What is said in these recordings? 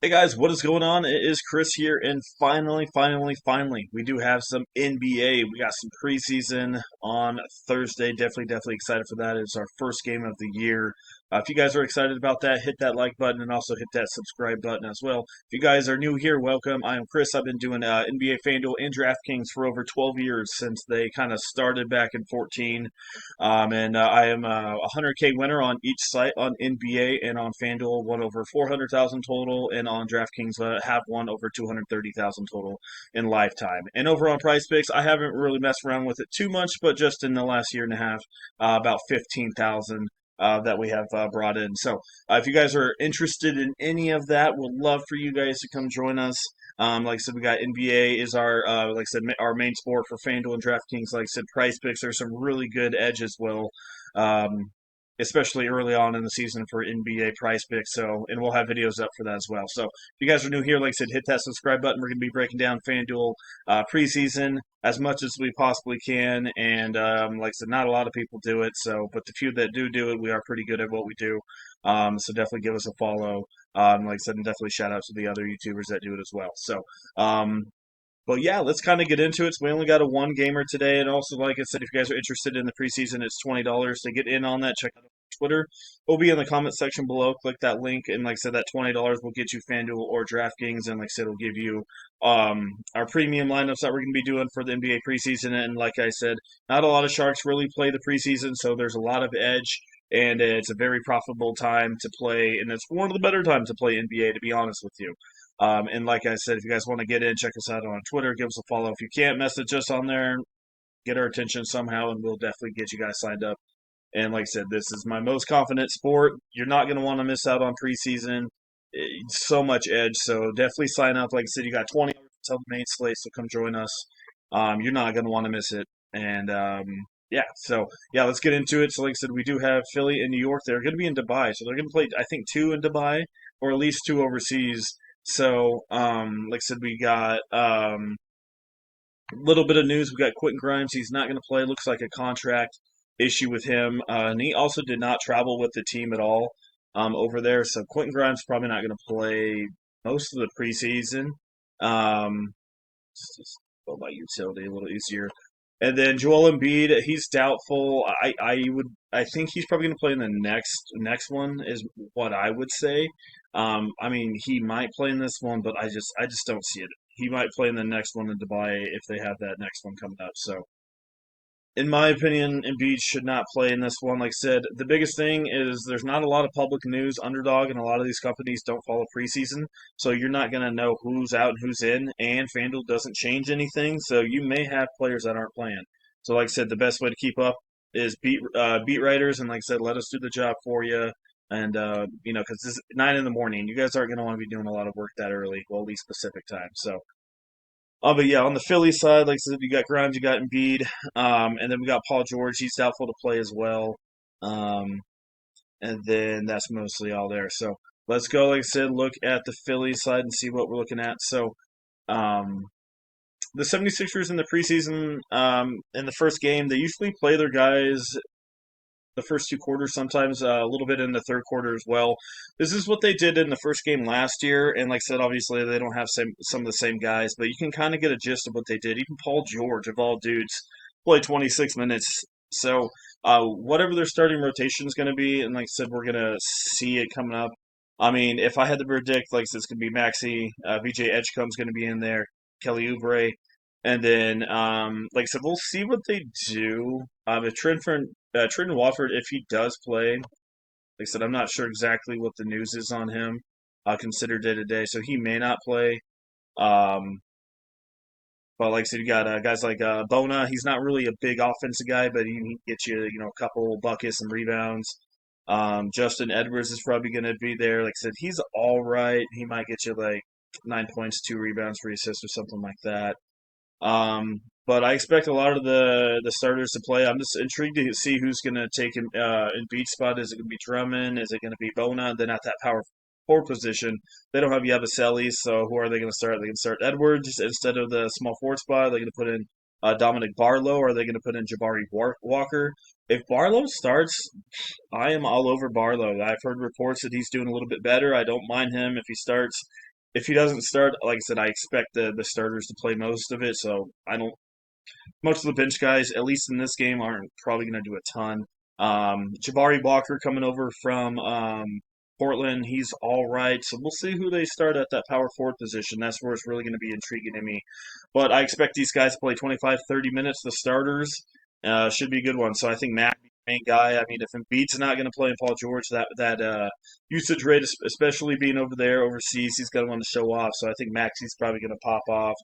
Hey guys, what is going on? It is Chris here, and finally, we do have some NBA. We got some preseason on Thursday. Definitely excited for that. It's our first game of the year. If you guys are excited about that, hit that like button and also hit that subscribe button as well. If you guys are new here, welcome. I am Chris. I've been doing NBA FanDuel and DraftKings for over 12 years since they kind of started back in 14. And I am a 100K winner on each site on NBA and on FanDuel, won over 400,000 total, and on DraftKings have won over 230,000 total in lifetime. And over on Price Picks, I haven't really messed around with it too much, but just in the last year and a half, about 15,000. That we have brought in. So, if you guys are interested in any of that, we'd love for you guys to come join us. Like I said, we got NBA is our like I said our main sport for FanDuel and DraftKings. Like I said, Price Picks. There's some really good edge as well, um, especially early on in the season for NBA Price Picks. So, and we'll have videos up for that as well. So, if you guys are new here, like I said, hit that subscribe button. We're going to be breaking down FanDuel preseason as much as we possibly can. And like I said, not a lot of people do it. So, but the few that do it, we are pretty good at what we do. So definitely give us a follow. Like I said, and definitely shout out to the other YouTubers that do it as well. So, um, but yeah, let's kind of get into it. So we only got a one gamer today, and also, like I said, if you guys are interested in the preseason, it's $20 to get in on that. Check out Twitter. It'll be in the comment section below. Click that link, and like I said, that $20 will get you FanDuel or DraftKings, and like I said, it'll give you our premium lineups that we're going to be doing for the NBA preseason. And like I said, not a lot of sharks really play the preseason, so there's a lot of edge. And it's a very profitable time to play, and it's one of the better times to play NBA, to be honest with you. And like I said, if you guys want to get in, check us out on Twitter. Give us a follow. If you can't, message us on there. Get our attention somehow, and we'll definitely get you guys signed up. And like I said, this is my most confident sport. You're not going to want to miss out on preseason. So much edge. So definitely sign up. Like I said, you got 20 hours until the main slate, so come join us. You're not going to want to miss it. And yeah, so yeah, let's get into it. So like I said, we do have Philly and New York. They're going to be in Dubai, so they're going to play, I think, two in Dubai or at least two overseas. So like I said, we got a little bit of news. We got Quentin Grimes. He's not going to play. Looks like a contract issue with him. And he also did not travel with the team at all over there. So Quentin Grimes probably not going to play most of the preseason. Just go by utility a little easier. And then Joel Embiid, he's doubtful. I think he's probably going to play in the next one is what I would say. I mean, he might play in this one, but I just don't see it. He might play in the next one in Dubai if they have that next one coming up. So in my opinion, Embiid should not play in this one. Like I said, the biggest thing is there's not a lot of public news. Underdog and a lot of these companies don't follow preseason, so you're not going to know who's out and who's in. And FanDuel doesn't change anything, so you may have players that aren't playing. So, like I said, the best way to keep up is beat writers, and like I said, let us do the job for you. And because this is 9 in the morning, you guys aren't going to want to be doing a lot of work that early, well, at least Pacific time. So. But yeah, on the Philly side, like I said, you got Grimes, you got Embiid, and then we got Paul George. He's doubtful to play as well. Um, and then that's mostly all there. So let's go, like I said, look at the Philly side and see what we're looking at. So um, the 76ers in the preseason, in the first game, they usually play their guys the first two quarters, sometimes a little bit in the third quarter as well. This is what they did in the first game last year, and like I said, obviously they don't have some of the same guys, but you can kind of get a gist of what they did. Even Paul George, of all dudes, played 26 minutes. So whatever their starting rotation is going to be, and like I said, we're going to see it coming up. I mean, if I had to predict, like I said, it's going to be Maxi, VJ Edgecombe's going to be in there, Kelly Oubre, and then, like I said, we'll see what they do. If Trenton Watford, if he does play, like I said, I'm not sure exactly what the news is on him. Consider day to day, so he may not play. Um, but like I said, you got guys like Bona. He's not really a big offensive guy, but he can get you, a couple buckets and rebounds. Justin Edwards is probably going to be there. Like I said, he's all right. He might get you like 9 points, 2 rebounds, 3 assists, or something like that. But I expect a lot of the starters to play. I'm just intrigued to see who's going to take him in beat spot. Is it going to be Drummond? Is it going to be Bona? And then at that power forward position, they don't have Yabusele, so who are they going to start? Are they going to start Edwards instead of the small forward spot? Are they going to put in Dominic Barlow, or are they going to put in Jabari Walker? If Barlow starts, I am all over Barlow. I've heard reports that he's doing a little bit better. I don't mind him if he starts. if he doesn't start, like I said, I expect the starters to play most of it. So I don't. Most of the bench guys, at least in this game, aren't probably going to do a ton. Jabari Walker coming over from Portland, he's all right. So we'll see who they start at that power forward position. That's where it's really going to be intriguing to me. But I expect these guys to play 25, 30 minutes. The starters should be a good one. So I think Mac, main guy. I mean, if Embiid's not going to play and Paul George, that usage rate, especially being over there overseas, he's going to want to show off. So I think Maxi's probably going to pop off.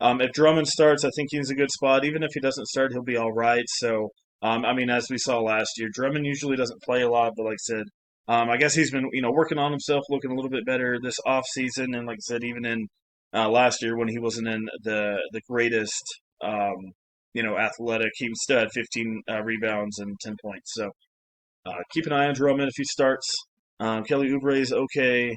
If Drummond starts, I think he's a good spot. Even if he doesn't start, he'll be all right. So, I mean, as we saw last year, Drummond usually doesn't play a lot, but like I said, I guess he's been, working on himself, looking a little bit better this off season, and like I said, even in last year when he wasn't in the greatest, athletic, he still had 15 rebounds and 10 points. So, keep an eye on Drummond if he starts. Kelly Oubre is okay.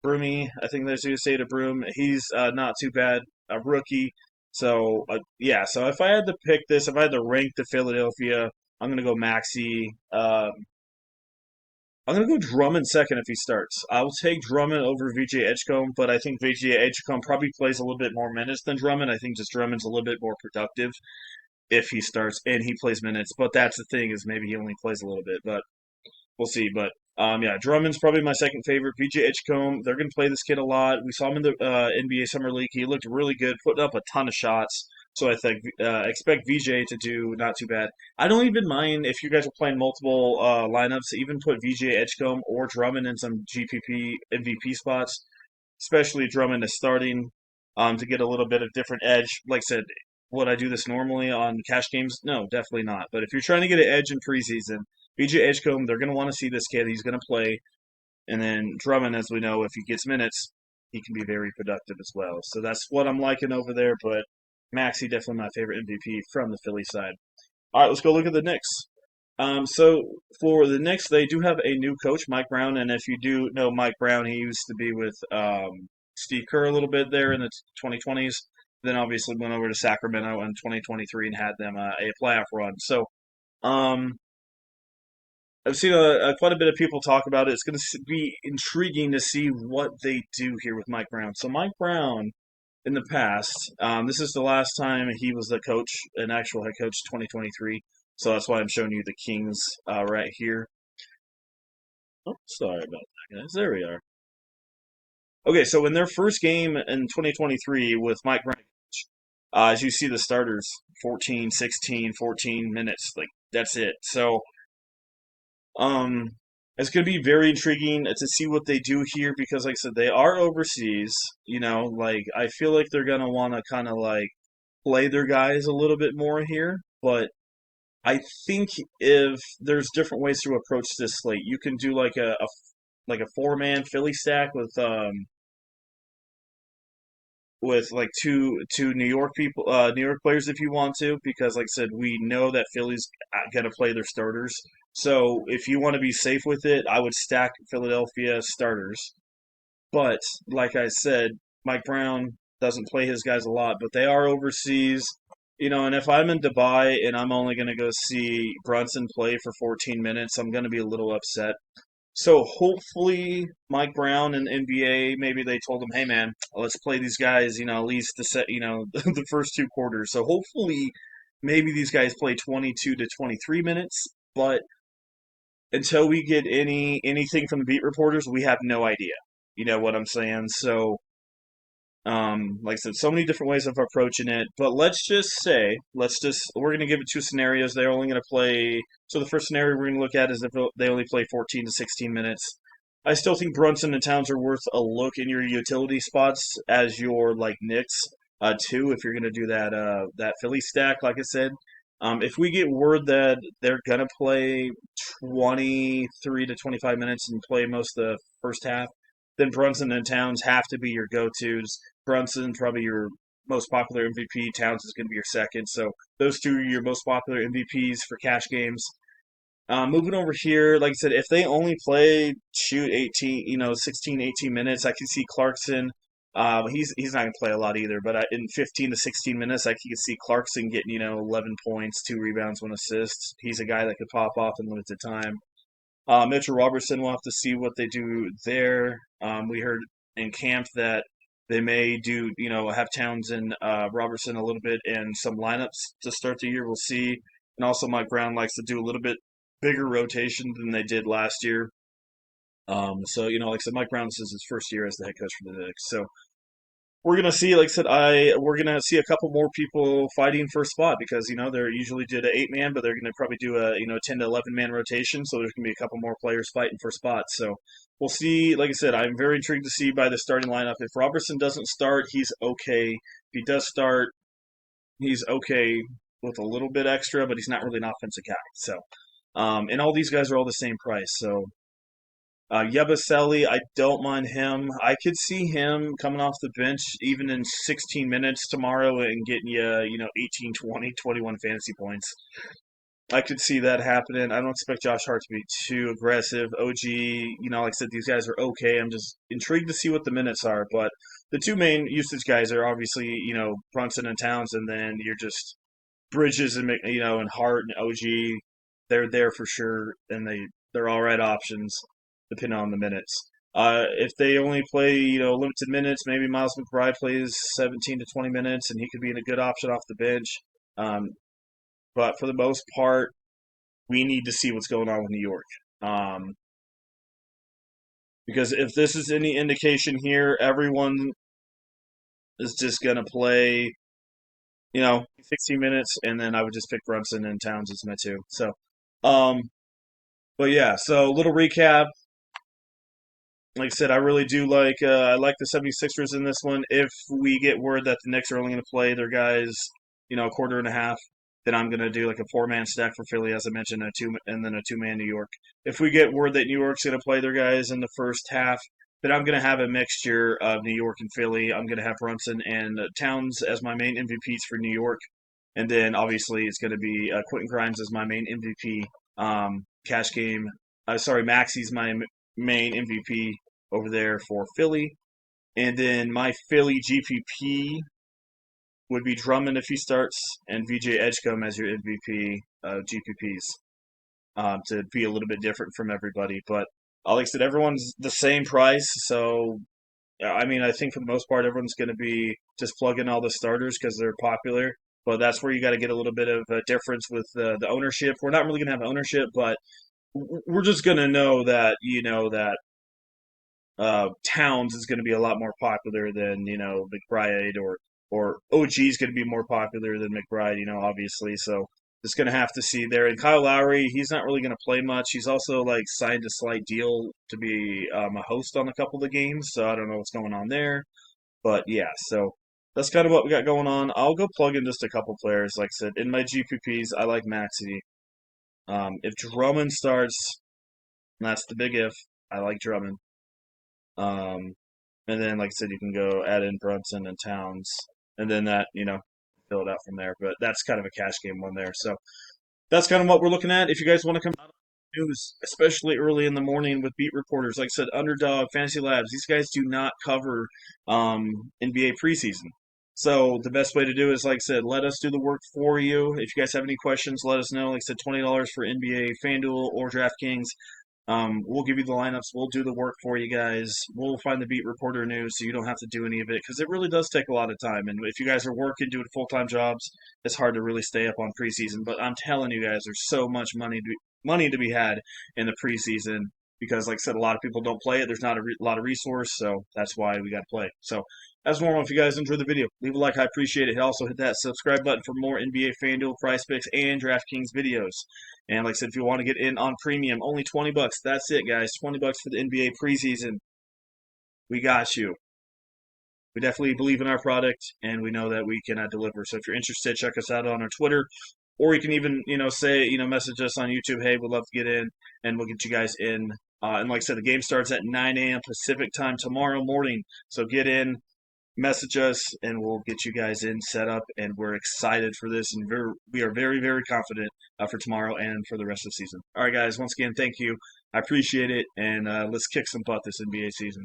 Broomy, I think there's you say to Broom. He's not too bad, a rookie. So yeah, so if I had to pick this, if I had to rank the Philadelphia, I'm gonna go Maxi. I'm gonna go Drummond second if he starts. I will take Drummond over VJ Edgecombe, but I think VJ Edgecombe probably plays a little bit more minutes than Drummond. I think just Drummond's a little bit more productive if he starts and he plays minutes. But that's the thing is maybe he only plays a little bit, but we'll see. But yeah, Drummond's probably my second favorite. VJ Edgecombe, they're going to play this kid a lot. We saw him in the NBA Summer League. He looked really good, putting up a ton of shots. So I think expect VJ to do not too bad. I don't even mind if you guys are playing multiple lineups. Even put VJ Edgecombe or Drummond in some GPP MVP spots, especially Drummond is starting to get a little bit of different edge. Like I said, would I do this normally on cash games? No, definitely not. But if you're trying to get an edge in preseason, BJ Edgecombe, they're going to want to see this kid. He's going to play. And then Drummond, as we know, if he gets minutes, he can be very productive as well. So that's what I'm liking over there. But Maxey, definitely my favorite MVP from the Philly side. All right, let's go look at the Knicks. So for the Knicks, they do have a new coach, Mike Brown. And if you do know Mike Brown, he used to be with Steve Kerr a little bit there in the 2020s. Then obviously went over to Sacramento in 2023 and had them a playoff run. So um, I've seen quite a bit of people talk about it. It's going to be intriguing to see what they do here with Mike Brown. So Mike Brown, in the past, this is the last time he was the coach, an actual head coach, 2023. So that's why I'm showing you the Kings right here. Oh, sorry about that, guys. There we are. Okay, so in their first game in 2023 with Mike Brown, as you see the starters, 14, 16, 14 minutes. Like, that's it. So Um, it's going to be very intriguing to see what they do here because, like I said, they are overseas. Like I feel like they're going to want to kind of like play their guys a little bit more here. But I think if there's different ways to approach this slate, you can do like a 4-man Philly stack with like two New York people, New York players if you want to, because like I said, we know that Philly's gonna play their starters. So if you want to be safe with it, I would stack Philadelphia starters. But like I said, Mike Brown doesn't play his guys a lot, but they are overseas. And if I'm in Dubai and I'm only going to go see Brunson play for 14 minutes, I'm going to be a little upset. So hopefully Mike Brown and NBA, maybe they told him, hey man, let's play these guys, at least the set, the first two quarters. So hopefully maybe these guys play 22 to 23 minutes, but until we get anything from the beat reporters, we have no idea. You know what I'm saying? So like I said, so many different ways of approaching it. But we're going to give it two scenarios. They're only going to play. So the first scenario we're going to look at is if they only play 14 to 16 minutes. I still think Brunson and Towns are worth a look in your utility spots as your like Knicks too. If you're going to do that Philly stack, like I said. If we get word that they're going to play 23 to 25 minutes and play most of the first half, then Brunson and Towns have to be your go-tos. Brunson, probably your most popular MVP. Towns is going to be your second. So those two are your most popular MVPs for cash games. Moving over here, like I said, if they only play 18, 16, 18 minutes, I can see Clarkson. He's not going to play a lot either, but in 15 to 16 minutes, I can see Clarkson getting 11 points, 2 rebounds, 1 assist. He's a guy that could pop off in limited time. Mitchell Robertson, we'll have to see what they do there. We heard in camp that they may do, have Towns and Robertson a little bit and some lineups to start the year. We'll see. And also, Mike Brown likes to do a little bit bigger rotation than they did last year. So, like I said, Mike Brown, this is his first year as the head coach for the Knicks. So we're gonna see, like I said, we're gonna see a couple more people fighting for a spot because they're usually did a 8-man, but they're gonna probably do a 10 to 11-man rotation. So there's gonna be a couple more players fighting for spots. So we'll see. Like I said, I'm very intrigued to see by the starting lineup. If Robertson doesn't start, he's okay. If he does start, he's okay with a little bit extra, but he's not really an offensive guy. So, and all these guys are all the same price. So Yabusele, I don't mind him. I could see him coming off the bench even in 16 minutes tomorrow and getting you, 18, 20, 21 fantasy points. I could see that happening. I don't expect Josh Hart to be too aggressive. OG, like I said, these guys are okay. I'm just intrigued to see what the minutes are. But the two main usage guys are obviously, Brunson and Towns, and then you're just Bridges and, and Hart and OG. They're there for sure, and they're all right options depending on the minutes. If they only play, limited minutes, maybe Miles McBride plays 17 to 20 minutes, and he could be a good option off the bench. But for the most part, we need to see what's going on with New York. Because if this is any indication here, everyone is just going to play, 16 minutes, and then I would just pick Brunson and Towns as my two. So, but yeah, so little recap. Like I said, I really do I like the 76ers in this one. If we get word that the Knicks are only going to play their guys, a quarter and a half, then I'm going to do like a 4-man stack for Philly, as I mentioned, and then a 2-man New York. If we get word that New York's going to play their guys in the first half, then I'm going to have a mixture of New York and Philly. I'm going to have Brunson and Towns as my main MVPs for New York. And then obviously it's going to be Quentin Grimes as my main MVP. Cash game. Maxey's my main MVP over there for Philly. And then my Philly GPP would be Drummond if he starts, and VJ Edgecombe as your MVP GPPs to be a little bit different from everybody. But like I said, everyone's the same price. So, I think for the most part, everyone's going to be just plugging all the starters because they're popular. But that's where you got to get a little bit of a difference with the ownership. We're not really going to have ownership, but we're just going to know that, Towns is going to be a lot more popular than McBride, or OG is going to be more popular than McBride. Obviously. So just going to have to see there. And Kyle Lowry, he's not really going to play much. He's also signed a slight deal to be a host on a couple of the games. So I don't know what's going on there. But yeah, so that's kind of what we got going on. I'll go plug in just a couple players. Like I said, in my GPPs, I like Maxey. If Drummond starts, and that's the big if, I like Drummond. And then, like I said, you can go add in Brunson and Towns, and then that, fill it out from there. But that's kind of a cash game one there. So that's kind of what we're looking at. If you guys want to come out news, especially early in the morning with beat reporters, like I said, Underdog, Fantasy Labs, these guys do not cover NBA preseason. So the best way to do is, like I said, let us do the work for you. If you guys have any questions, let us know. Like I said, $20 for NBA, Fanduel, or DraftKings. We'll give you the lineups. We'll do the work for you guys. We'll find the beat reporter news so you don't have to do any of it because it really does take a lot of time. And if you guys are working, doing full-time jobs, it's hard to really stay up on preseason. But I'm telling you guys, there's so much money to be had in the preseason because, like I said, a lot of people don't play it. There's not a lot of resource, so that's why we got to play. So, as normal, if you guys enjoyed the video, leave a like. I appreciate it. Also, hit that subscribe button for more NBA, FanDuel, PrizePicks, and DraftKings videos. And like I said, if you want to get in on premium, only $20. That's it, guys. $20 for the NBA preseason. We got you. We definitely believe in our product, and we know that we cannot deliver. So if you're interested, check us out on our Twitter, or you can even, message us on YouTube. Hey, we'd love to get in, and we'll get you guys in. And like I said, the game starts at 9 a.m. Pacific time tomorrow morning. So get in, message us, and we'll get you guys in set up. And we're excited for this, and we are very, very confident for tomorrow and for the rest of the season. All right, guys. Once again, thank you. I appreciate it, and let's kick some butt this NBA season.